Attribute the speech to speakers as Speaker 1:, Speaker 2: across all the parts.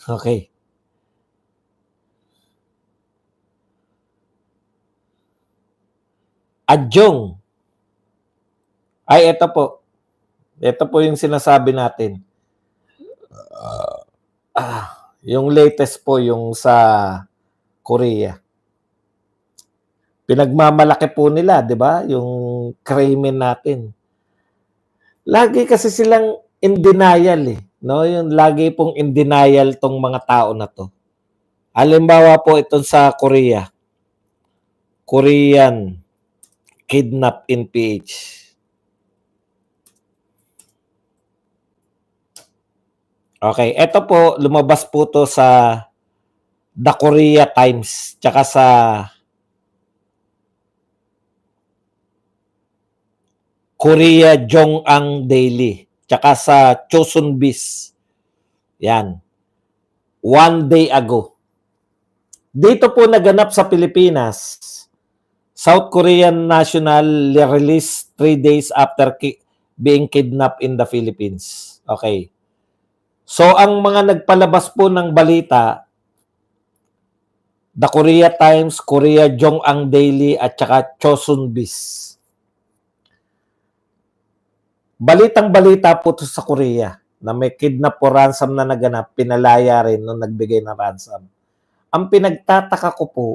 Speaker 1: Okay. Adjong. Ay, ito po. Ito po yung sinasabi natin. Yung latest po, yung sa Korea. Pinagmamalaki po nila, di ba? Yung krimen natin. Lagi kasi silang in denial eh. No? Yung lagi pong in denial tong mga tao na to. Halimbawa po ito sa Korea. Korean kidnap in PH. Okay, ito po, lumabas po to sa The Korea Times, tsaka sa Korea Jong-ang Daily, tsaka sa Chosun Biz. Yan. 1 day ago. Dito po naganap sa Pilipinas. South Korean national released 3 days after being kidnapped in the Philippines. Okay. So, ang mga nagpalabas po ng balita, The Korea Times, Korea Jong-ang Daily, at saka Chosun Biz. Balitang-balita po ito sa Korea na may kidnap o ransom na naganap, pinalaya rin nung nagbigay ng ransom. Ang pinagtataka ko po,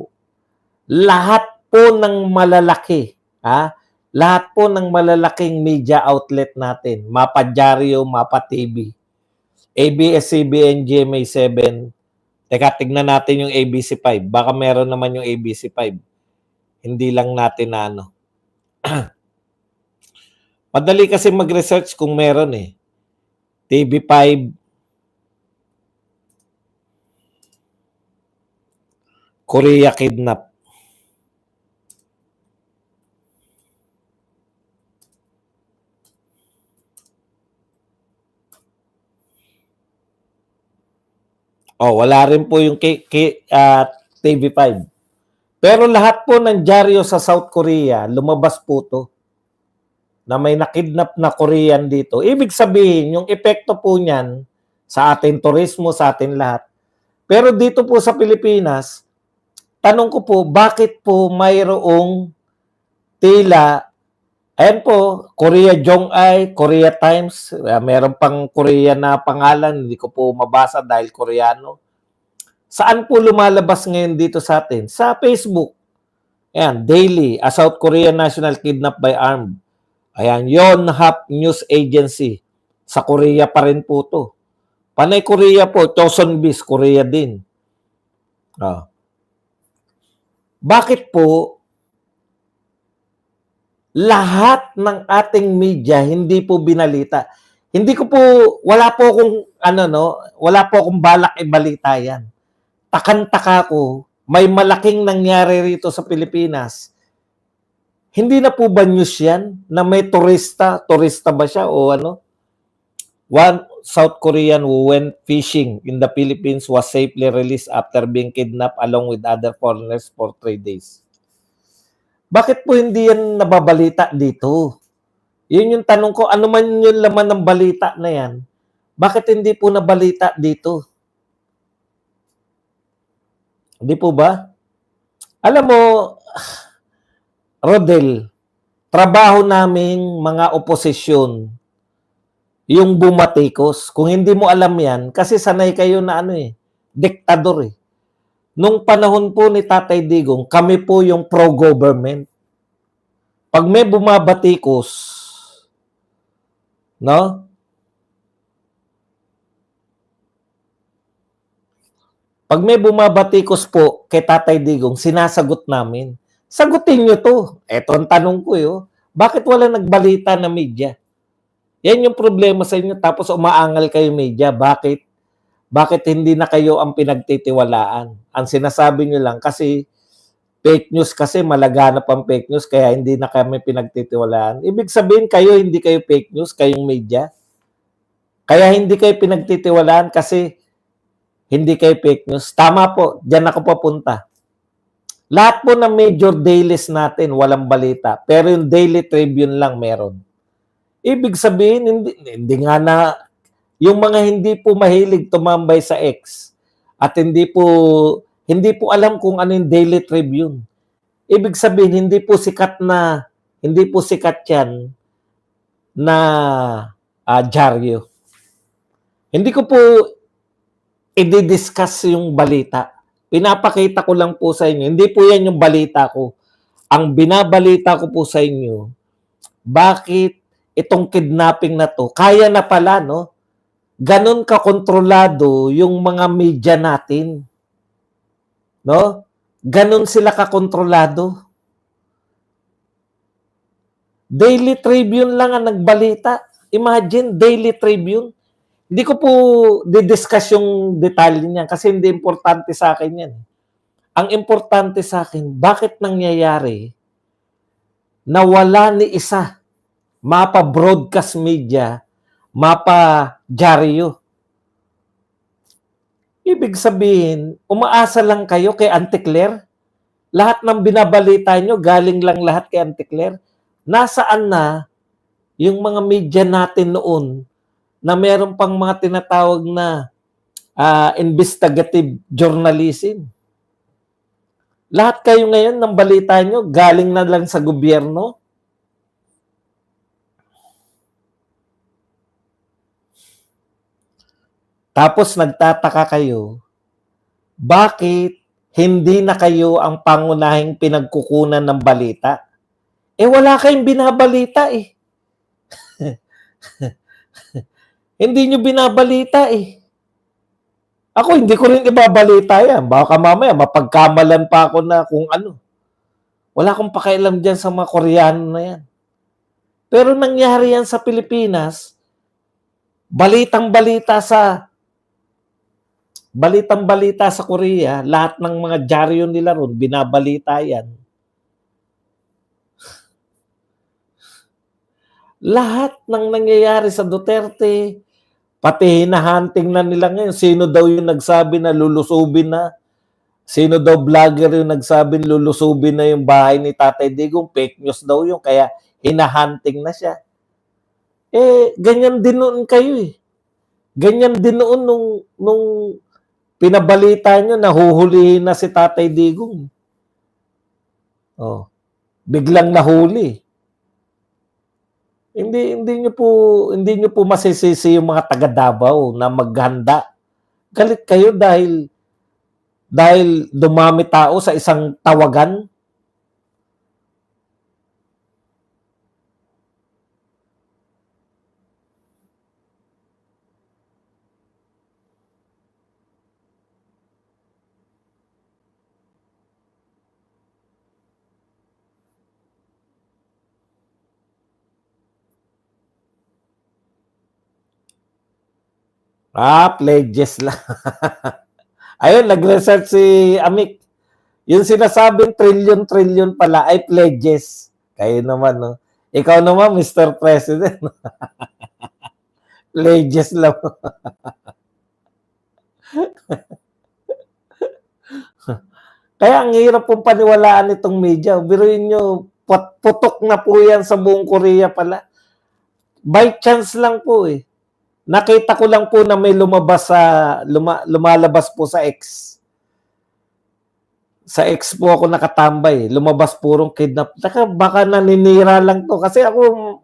Speaker 1: lahat po ng malalaki, lahat po ng malalaking media outlet natin, Mapa Diario, Mapa TV, ABS-CBN, GMA7, teka, tignan natin yung ABC5. Baka meron naman yung ABC5. Hindi lang natin na ano. Madali kasi mag-research kung meron eh. TV5, Korea kidnap. Oh, wala rin po yung TV5. Pero lahat po ng dyaryo sa South Korea, lumabas po to na may nakidnap na Korean dito. Ibig sabihin, yung epekto po niyan sa ating turismo, sa ating lahat. Pero dito po sa Pilipinas, tanong ko po, bakit po mayroong tila, ayan po, Korea Jong-ai, Korea Times, meron pang Korea na pangalan, hindi ko po mabasa dahil Koreano. Saan po lumalabas ngayon dito sa atin? Sa Facebook. Ayan, daily, a South Korean national kidnapped by armed. Ayan, Yonhap News Agency. Sa Korea pa rin po to. Panay Korea po, Chosun Biz, Korea din. Bakit po lahat ng ating media hindi po binalita? Hindi ko po, wala po akong, wala po akong balak ibalita yan. Takan-taka ko, may malaking nangyari rito sa Pilipinas. Hindi na po ba news yan na may turista ba siya o ano? One South Korean who went fishing in the Philippines was safely released after being kidnapped along with other foreigners for 3 days. Bakit po hindi yan nababalita dito? Yun yung tanong ko, ano man yung laman ng balita na yan, bakit hindi po nabalita dito? Hindi po ba? Alam mo, Rodel, trabaho naming mga oposisyon, yung bumatikos. Kung hindi mo alam yan, kasi sanay kayo na diktador eh. Nung panahon po ni Tatay Digong, kami po yung pro-government. Pag may bumabatikos, no? Pag may bumabatikos po kay Tatay Digong, sinasagot namin. Sagutin nyo to. Eto ang tanong ko yun. Bakit wala nagbalita na media? Yan yung problema sa inyo. Tapos umaangal kayo media. Bakit? Bakit hindi na kayo ang pinagtitiwalaan? Ang sinasabi nyo lang kasi fake news kasi malaganap ang fake news kaya hindi na kami pinagtitiwalaan. Ibig sabihin kayo hindi kayo fake news, kayong media. Kaya hindi kayo pinagtitiwalaan kasi hindi kayo fake news. Tama po, diyan ako papunta. Lahat po ng major dailies natin walang balita, pero yung Daily Tribune lang meron. Ibig sabihin, hindi nga na, yung mga hindi po mahilig tumambay sa X, At hindi po alam kung ano yung Daily Tribune. Ibig sabihin hindi po sikat 'yan na dyaryo. Hindi ko po i-discuss yung balita. Pinapakita ko lang po sa inyo. Hindi po 'yan yung balita ko. Ang binabalita ko po sa inyo, bakit itong kidnapping na 'to, kaya na pala, no? Ganon kakontrolado yung mga media natin. No? Ganon sila kakontrolado. Daily Tribune lang ang nagbalita. Imagine, Daily Tribune. Hindi ko po di-discuss yung detalye niyan kasi hindi importante sa akin yan. Ang importante sa akin, bakit nangyayari na wala ni isa mapa broadcast media, mapa dyaryo. Ibig sabihin, umaasa lang kayo kay Auntie Claire? Lahat ng binabalita nyo, galing lang lahat kay Auntie Claire? Nasaan na yung mga media natin noon na meron pang mga tinatawag na investigative journalism? Lahat kayo ngayon ng balita nyo, galing na lang sa gobyerno? Tapos nagtataka kayo, bakit hindi na kayo ang pangunahing pinagkukunan ng balita? Wala kayong binabalita eh. Hindi nyo binabalita eh. Ako, hindi ko rin ibabalita yan. Baka mamaya, mapagkamalan pa ako na kung ano. Wala akong pakialam dyan sa mga Koreano na yan. Pero nangyari yan sa Pilipinas, balitang-balita sa Korea, lahat ng mga dyaryo nila ron, binabalita yan. Lahat ng nangyayari sa Duterte, pati hinahunting na nila ngayon, sino daw yung nagsabi na lulusubin na? Sino daw vlogger yung nagsabi lulusubin na yung bahay ni Tatay Digong? Fake news daw yung kaya hinahunting na siya. Ganyan din noon kayo eh. Ganyan din noon nung pinabalita nyo na huhulihin na si Tatay Digong. Biglang nahuli. Hindi niyo po masisisi yung mga taga Davao na maghanda. Galit kayo dahil dumami tao sa isang tawagan. Pledges lang. Ayun, nag-research si Amik. Yung sinasabing trillion pala ay pledges. Kayo naman, no? Ikaw naman, Mr. President. Pledges lang. Kaya ang hirap pong paniwalaan itong media. Biruin nyo, putok na po yan sa buong Korea pala. By chance lang po eh. Nakita ko lang po na may lumalabas po sa X. Sa X po ako nakatambay. Lumabas purong kidnap. Baka naninira lang to. Kasi ako,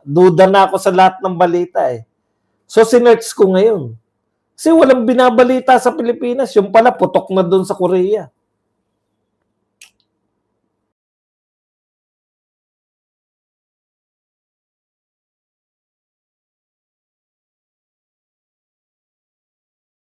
Speaker 1: duda na ako sa lahat ng balita eh. So, sinerch ko ngayon. Kasi walang binabalita sa Pilipinas. Yung pala, putok na doon sa Korea.